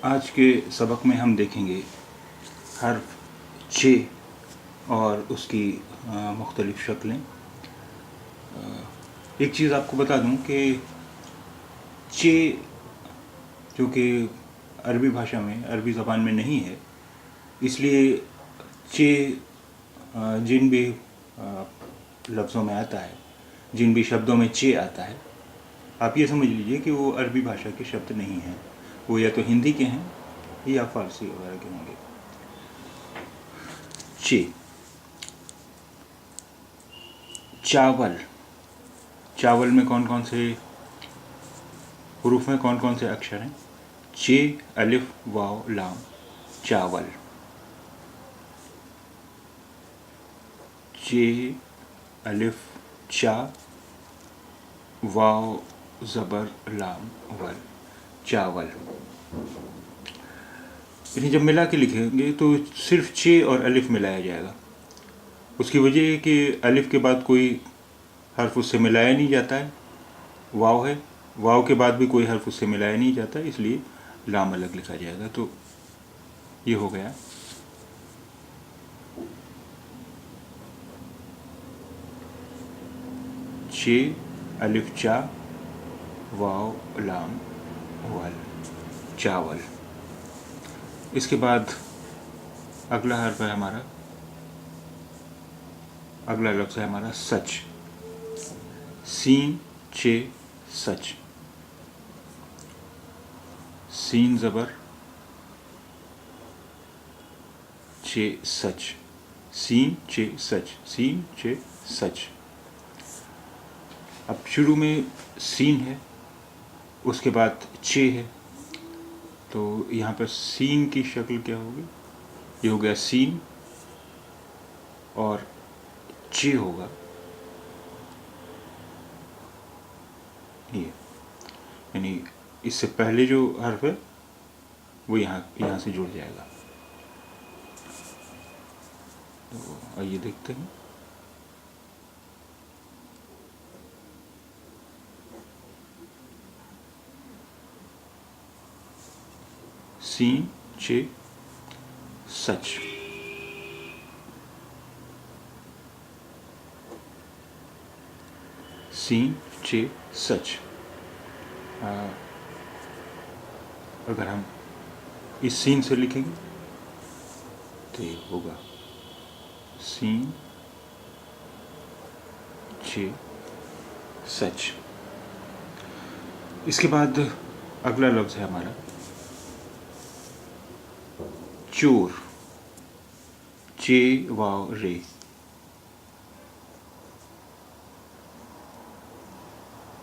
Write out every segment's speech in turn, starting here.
آج کے سبق میں ہم دیکھیں گے حرف چ اور اس کی مختلف شکلیں. ایک چیز آپ کو بتا دوں کہ چ جو کہ عربی بھاشا میں عربی زبان میں نہیں ہے، اس لیے چ جن بھی لفظوں میں آتا ہے، جن بھی شبدوں میں چ آتا ہے، آپ یہ سمجھ لیجئے کہ وہ عربی بھاشا کے شبد نہیں ہیں، وہ یا تو ہندی کے ہیں یا فارسی وغیرہ کے ہوں گے. چ چاول. چاول میں کون کون سے حروف میں کون کون سے اکشر ہیں؟ چ، الف، واو، لام. چاول. چ، الف، چا، واو زبر لام ول. چاول. انہیں جب ملا کے لکھیں گے تو صرف چ اور الف ملایا جائے گا. اس کی وجہ ہے کہ الف کے بعد کوئی حرف اس سے ملایا نہیں جاتا ہے. واو ہے، واو کے بعد بھی کوئی حرف اس سے ملایا نہیں جاتا، اس لیے لام الگ لکھا جائے گا. تو یہ ہو گیا چ، الف، چا، واو لام ول. چاول. اس کے بعد اگلا حرف ہے ہمارا، اگلا لفظ ہے ہمارا سچ. سین، چ، سچ. سین زبر، چ، سچ. سین، چ، سچ. سین، چ، سچ. اب شروع میں سین ہے، اس کے بعد چ ہے، تو یہاں پر سین کی شکل کیا ہوگی؟ یہ ہو گیا سین اور چ ہوگا یہ، یعنی اس سے پہلے جو حرف ہے وہ یہاں سے جڑ جائے گا. تو آئیے دیکھتے ہیں. سین، چ، سچ. سین، چ، سچ. اگر ہم اس سین سے لکھیں گے تو یہ ہوگا سین، چ، سچ. اس کے بعد اگلا لفظ ہے ہمارا چور. چ، واو، رے.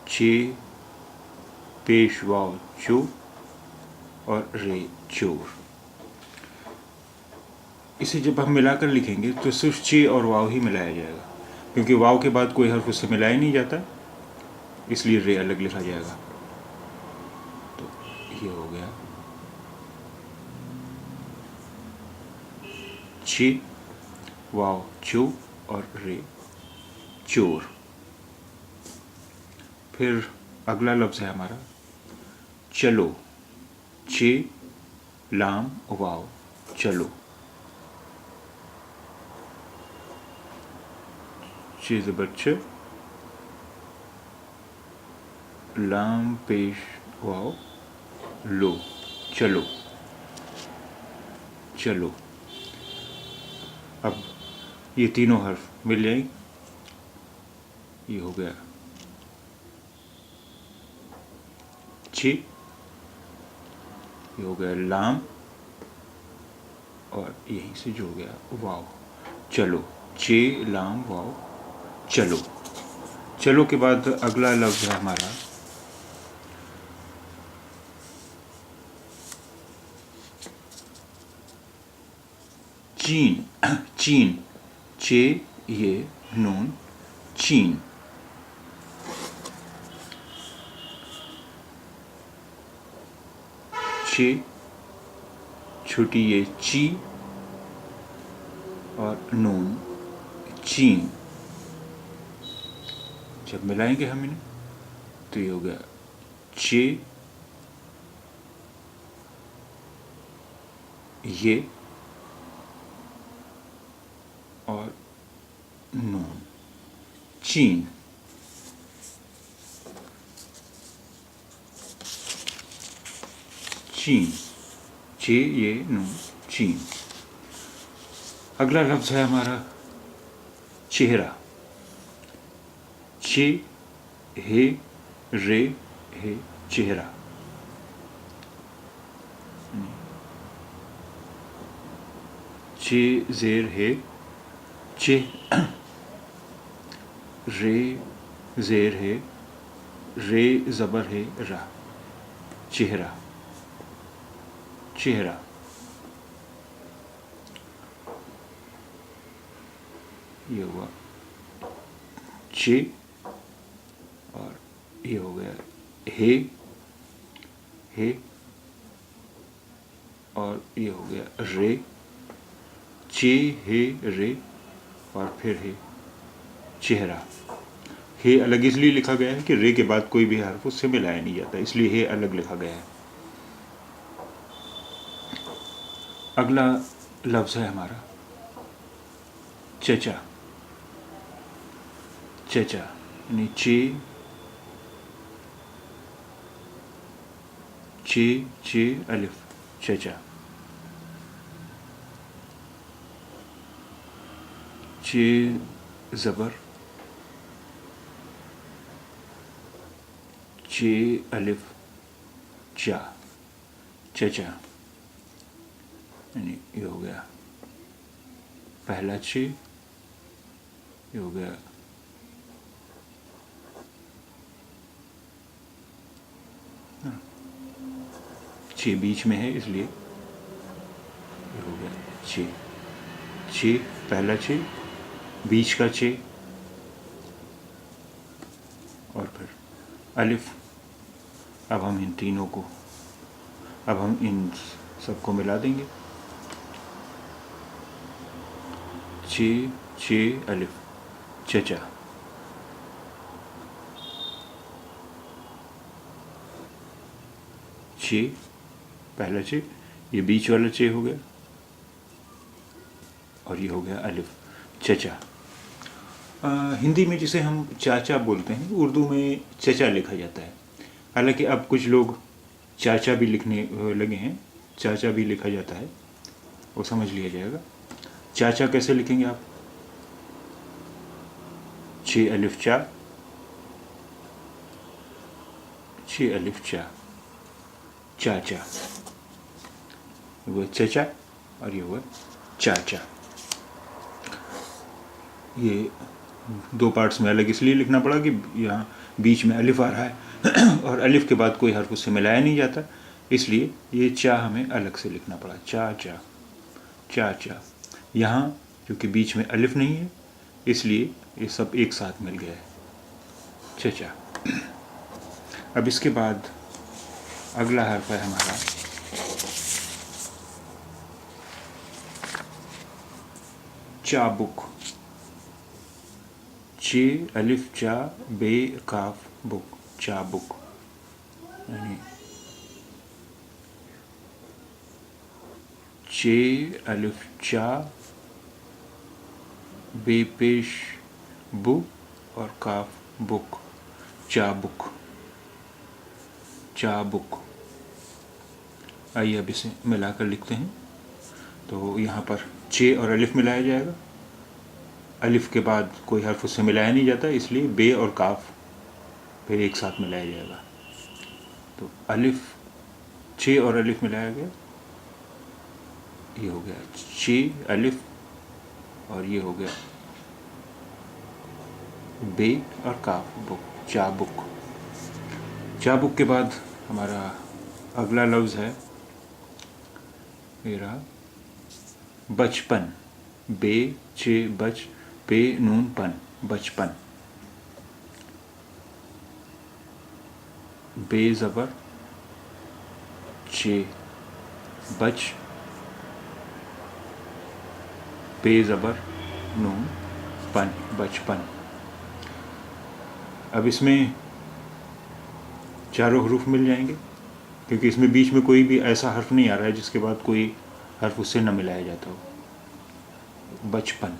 چ، پیش واو، چو اور رے، چور. اسے جب ہم ملا کر لکھیں گے تو صرف چ اور واو ہی ملایا جائے گا، کیونکہ واو کے بعد کوئی حرف اس سے ملایا نہیں جاتا، اس لیے رے الگ لکھا جائے گا. تو یہ ہو گیا چ، واو، چو اور رے، چور. پھر اگلا لفظ ہے ہمارا چلو. چ، لام، واو، چلو. چ زبر چ، لام پیش واو، لو. چلو. چلو. اب یہ تینوں حرف مل جائیں، یہ ہو گیا چ، یہ ہو گیا لام اور یہیں سے جڑ گیا واو. چلو. چ، لام، واو، چلو. چلو کے بعد اگلا لفظ ہے ہمارا چین. چین. چ، یہ نون، چین. چ، چھوٹی یہ چی اور نون، چین. جب ملائیں گے ہم انہیں تو یہ ہو گیا چ، یہ اور نون. چین. چین. چ یہ نون. چین. اگلا لفظ ہے ہمارا چہرہ. چ ہے رے ہے چہرہ. چ زیر ہے چ. رے زیر ہے رے زبر ہے را. چہرہ. چہرہ. یہ ہوا چ اور یہ ہو گیا ہے اور یہ ہو گیا رے. چ ہے رے اور پھر ہے چہرہ. ہے الگ اس لیے لکھا گیا ہے کہ رے کے بعد کوئی بھی حرف اس سے ملایا نہیں جاتا، اس لیے ہے الگ لکھا گیا ہے. اگلا لفظ ہے ہمارا چچا. چچا یعنی چ الف. چچا. چ زبر چ الف چا. چچا یعنی یہ ہو گیا پہلا چ، یہ ہو گیا چھ بیچ میں ہے اس لیے یہ ہو گیا چھ. چھ پہلا چھ، بیچ کا چھ اور پھر الف. اب ہم ان تینوں کو اب ہم ان سب کو ملا دیں گے. چھ الف چچا. چھ پہلا چھ، یہ بیچ والا چھ ہو گیا اور یہ ہو گیا الف. چچا. ہندی میں جسے ہم چاچا بولتے ہیں، اردو میں چچا لکھا جاتا ہے. حالانکہ اب کچھ لوگ چاچا بھی لکھنے لگے ہیں. چاچا بھی لکھا جاتا ہے، وہ سمجھ لیا جائے گا. چاچا کیسے لکھیں گے آپ؟ چھ الف چا. چھ الف چا. چاچا. وہ چچا اور یہ ہوا چاچا. یہ دو پارٹس میں الگ اس لیے لکھنا پڑا کہ یہاں بیچ میں الف آ رہا ہے اور الف کے بعد کوئی حرف اس سے ملایا نہیں جاتا، اس لیے یہ چا ہمیں الگ سے لکھنا پڑا. چاچا. چاچا. یہاں کیونکہ بیچ میں الف نہیں ہے اس لیے یہ سب ایک ساتھ مل گیا ہے. چچا. اب اس کے بعد اگلا حرف ہے ہمارا چابک. چ الف چا بے کاف بک. چابک یعنی چ الف چا بے پیش بو اور کاف بک. چابک. چابک. آئیے اب اسے ملا کر لکھتے ہیں. تو یہاں پر چ اور الف ملایا جائے گا. الف کے بعد کوئی حرف اس سے ملایا نہیں جاتا، اس لیے بے اور کاف پھر ایک ساتھ ملایا جائے گا. تو الف چھ اور الف ملایا گیا، یہ ہو گیا چھ الف اور یہ ہو گیا بے اور کاف بک. چابک. چابک کے بعد ہمارا اگلا لفظ ہے میرا بچپن. بے چھ بچ پے نون پن. بچپن. بے زبر چھ بچ پے زبر نون پن. بچپن. اب اس میں چاروں حروف مل جائیں گے کیونکہ اس میں بیچ میں کوئی بھی ایسا حرف نہیں آ رہا ہے جس کے بعد کوئی حرف اس سے نہ ملایا جاتا ہو. بچپن.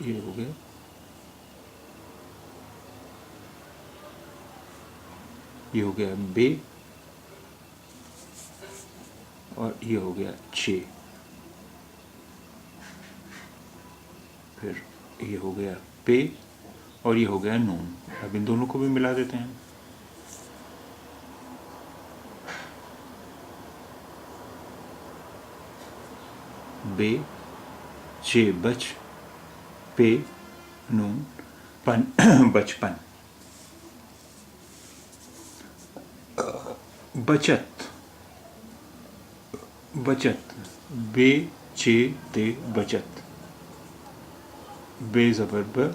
یہ ہو گیا. یہ ہو گیا بے, اور یہ ہو گیا چھ. پھر یہ ہو گیا پے, اور یہ ہو گیا نون. اب ان دونوں کو بھی ملا دیتے ہیں. بے, چھ بچ, پے نون, پن بچپن. بچت. بچت. بے چھ تے بچت. بے زبر ب,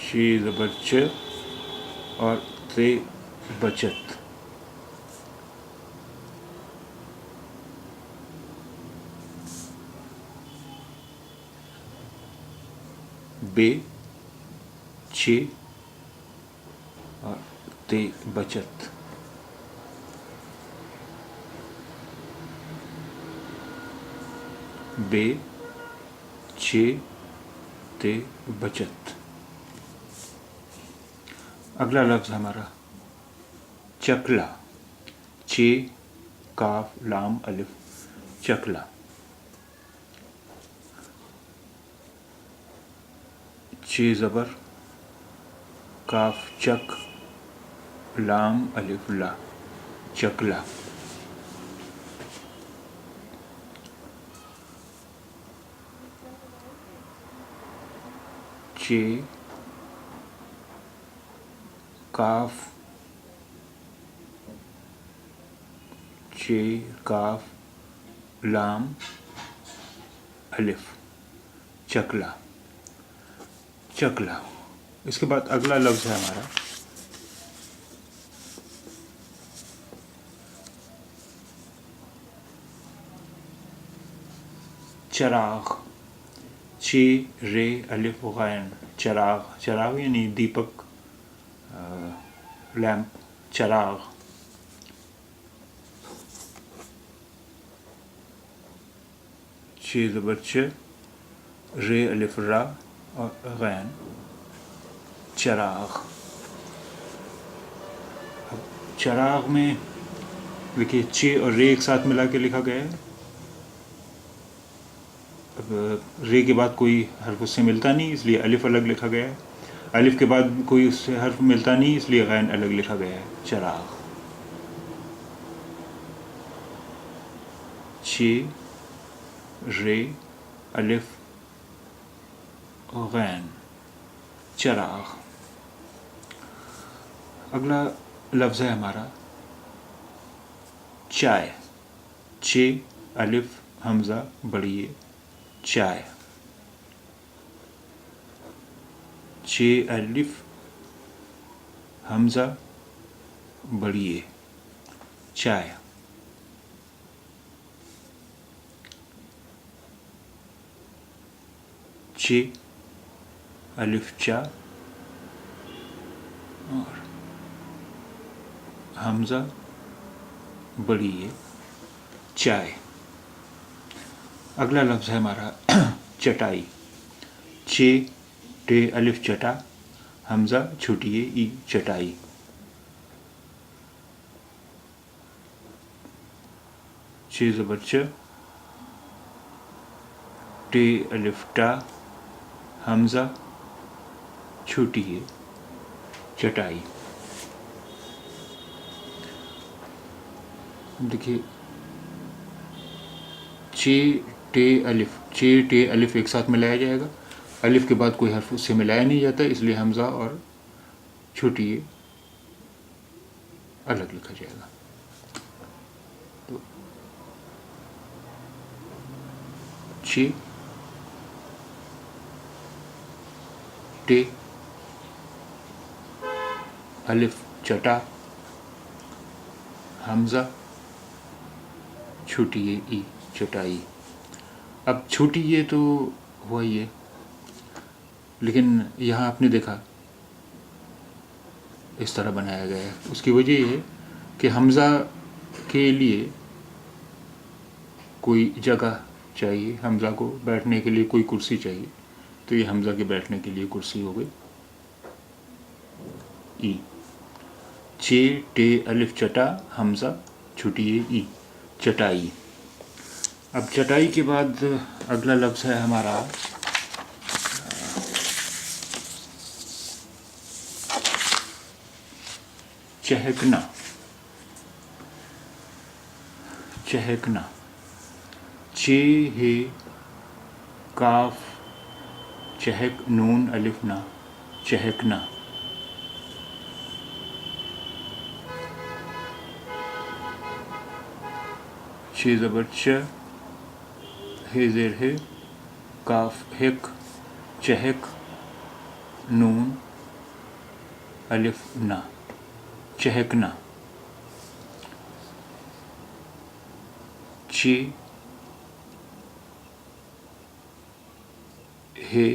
چھ زبر چ, اور تے بچت. بے چھ اور تے بچت. بے چھ تے بچت. اگلا لفظ ہمارا چکلا. چھ کاف لام الف, چکلا. چھ زبر, کاف چک, لام الف لا, چکلا. چھ کاف, چھ کاف لام الف, چکلا. چکلا. اس کے بعد اگلا لفظ ہے ہمارا چراغ. چھ رے الف غین, چراغ. چراغ یعنی دیپک, لیمپ, چراغ. چھ زبر چ, رے الف را, اور غین, چراغ. اب چراغ میں دیکھیے چھ اور رے ایک ساتھ ملا کے لکھا گیا ہے. اب رے کے بعد کوئی حرف اس سے ملتا نہیں, اس لیے الف الگ لکھا گیا ہے. الف کے بعد کوئی اس سے حرف ملتا نہیں, اس لیے غین الگ لکھا گیا ہے. چراغ. چھ رے الف غین, چراغ. اگلا لفظ ہے ہمارا چائے. چھ الف حمزہ بڑی, چائے. چھ الف حمزہ بڑی, چائے. چھ الف چا, اور حمزہ بڑی, چائے. اگلا لفظ ہے ہمارا چٹائی. چھ ٹے الف چٹا, حمزہ چھوٹی ای, چٹائی. چھ زبر چ, ٹے الف ٹا, حمزہ چھوٹی ہے, چٹائی. دیکھیے چھ ٹے الف, چھ ٹے الف ایک ساتھ ملایا جائے گا. الف کے بعد کوئی حرف اس سے ملایا نہیں جاتا, اس لیے حمزہ اور چھوٹی ہے الگ لکھا جائے گا. تو چھ ٹے الف چٹا, حمزہ چھوٹی ہے ای, چٹائی. اب چھوٹی یہ تو ہوا یہ, لیکن یہاں آپ نے دیکھا اس طرح بنایا گیا ہے. اس کی وجہ یہ ہے کہ حمزہ کے لیے کوئی جگہ چاہیے، حمزہ کو بیٹھنے کے لیے کوئی کرسی چاہیے، تو یہ حمزہ کے بیٹھنے کے لیے کرسی ہو گئی ای. چ ٹے الف چٹا حمزہ چھٹیے ای، چٹائی. اب چٹائی کے بعد اگلا لفظ ہے ہمارا چہکنا. چہکنا، چ ہے کاف چہک نون الف نا، چہکنا. چھ زبر چ، ہے زیر ہے، کاف ہک، چہک نون الف نا، چہکنا. چ ہے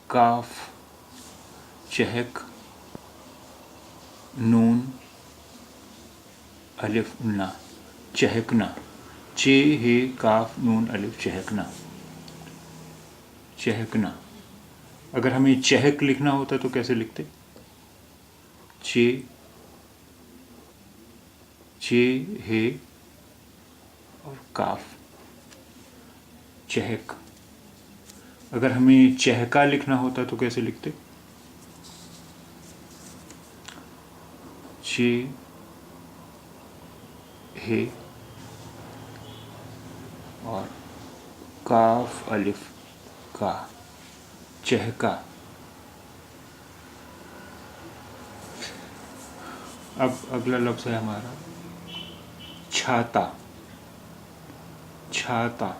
کاف چہک نون الف نا، چہکنا. چ ہے کاف نون الف، چہکنا. چہکنا. اگر ہمیں چہک لکھنا ہوتا تو کیسے لکھتے؟ چ ہے اور کاف، چہک. اگر ہمیں چہکا لکھنا ہوتا تو کیسے لکھتے؟ چ ہے اور کاف الف کا، چہکا. اب اگلا لفظ ہے ہمارا چھاتا. چھاتا.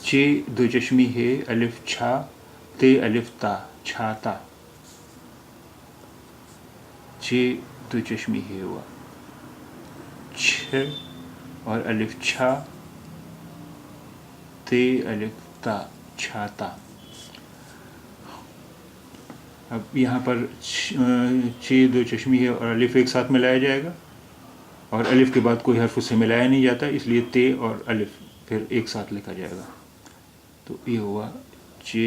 چ دو چشمی ہے الف چھا، تے الف تا، چھاتا. چ دو چشمی ہے ہوا، چھ اور الف چھا، تے الف تا، چھاتا. اب یہاں پر چھ دو چشمی ہے اور الف ایک ساتھ ملایا جائے گا، اور الف کے بعد کوئی حرف اس سے ملایا نہیں جاتا، اس لیے تے اور الف پھر ایک ساتھ لکھا جائے گا. تو یہ ہوا چھ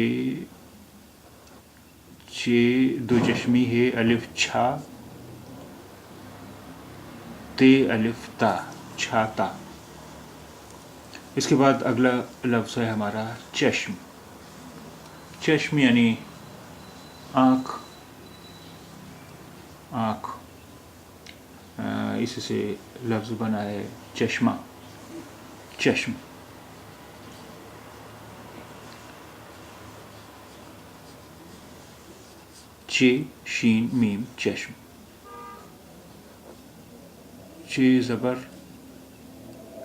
دو چشمی ہے الف چھا، تے الف تا، چھاتا. اس کے بعد اگلا لفظ ہے ہمارا چشم. چشم یعنی آنکھ. آنکھ، اس سے لفظ بنا ہے چشمہ. چشم. چ شین میم، چشم. چ زبر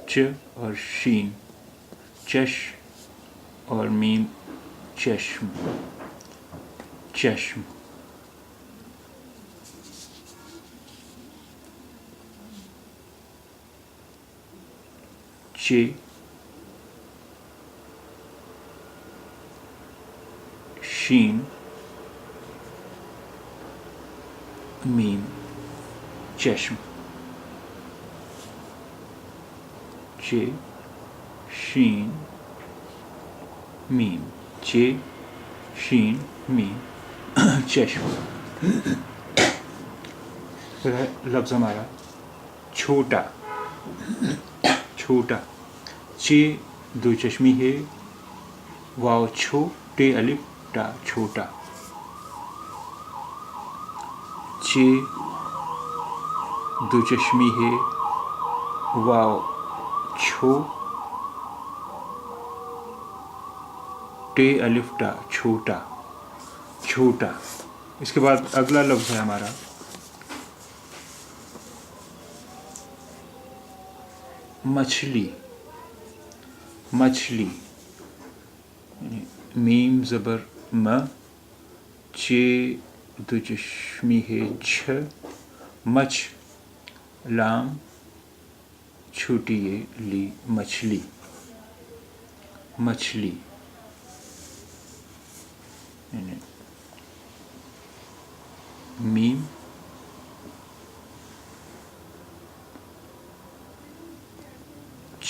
چ اور شین، چش اور میم، چشم. چشم. چ شین میم، چشم. چ شین میم، چ شین میم، چشم. پھر ہے لفظ ہمارا چھوٹا. چھوٹا. چ دو چشمی ہے، واو چھو، ٹے الف ٹا، چھوٹا. چ دو چشمی ہے، واو چھو، ٹے الف ٹا، چھوٹا. چھوٹا. اس کے بعد اگلا لفظ ہے ہمارا مچھلی. مچھلی. میم زبر م، چ دو چشمی ہے چھ، مچ لام چھوٹی ہے لی، مچھلی. مچھلی.